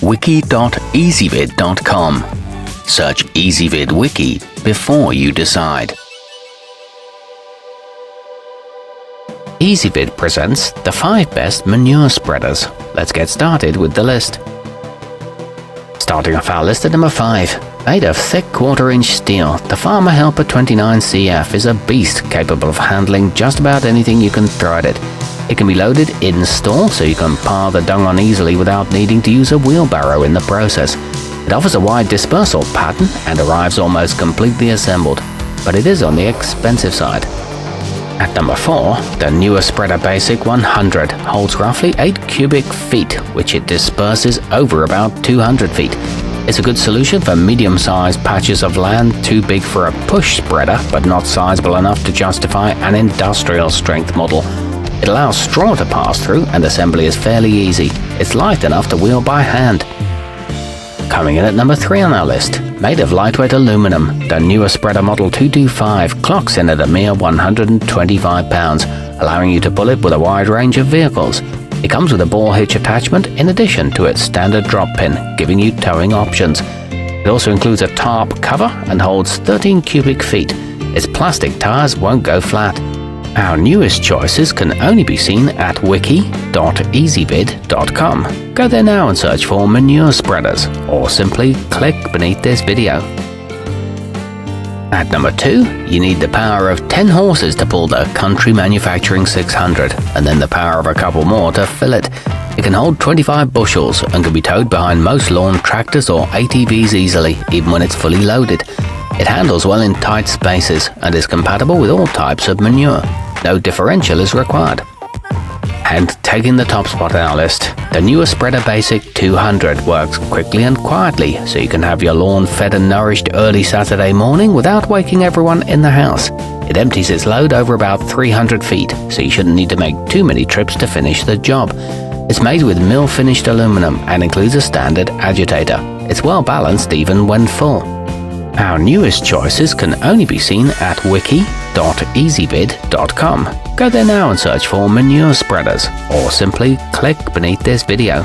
wiki.ezvid.com. Search Ezvid Wiki before you decide. Ezvid presents the 5 best manure spreaders. Let's get started with the list. Starting off our list at number 5. Made of thick 1/4-inch steel, the Farmer Helper 29CF is a beast capable of handling just about anything you can throw at it. It can be loaded in-store, so you can pile the dung on easily without needing to use a wheelbarrow in the process. It offers a wide dispersal pattern and arrives almost completely assembled, but it is on the expensive side. At number 4, the Manure Spreader Basic 100 holds roughly 8 cubic feet, which it disperses over about 200 feet. It's a good solution for medium-sized patches of land too big for a push spreader, but not sizable enough to justify an industrial-strength model. It allows straw to pass through, and assembly is fairly easy. It's light enough to wheel by hand. Coming in at number 3 on our list, made of lightweight aluminum, the Manure Spreader Model 225 clocks in at a mere 125 pounds, allowing you to pull it with a wide range of vehicles. It comes with a ball hitch attachment in addition to its standard drop pin, giving you towing options. It also includes a tarp cover and holds 13 cubic feet. Its plastic tires won't go flat. Our newest choices can only be seen at wiki.ezvid.com. Go there now and search for manure spreaders, or simply click beneath this video. At number 2, you need the power of 10 horses to pull the Country Manufacturing 600, and then the power of a couple more to fill it. It can hold 25 bushels and can be towed behind most lawn tractors or ATVs easily, even when it's fully loaded. It handles well in tight spaces and is compatible with all types of manure. No differential is required. And taking the top spot on our list, the Manure Spreader Basic 200 works quickly and quietly, so you can have your lawn fed and nourished early Saturday morning without waking everyone in the house. It empties its load over about 300 feet, so you shouldn't need to make too many trips to finish the job. It's made with mill-finished aluminum and includes a standard agitator. It's well balanced even when full. Our newest choices can only be seen at wiki.ezvid.com. Go there now and search for manure spreaders, or simply click beneath this video.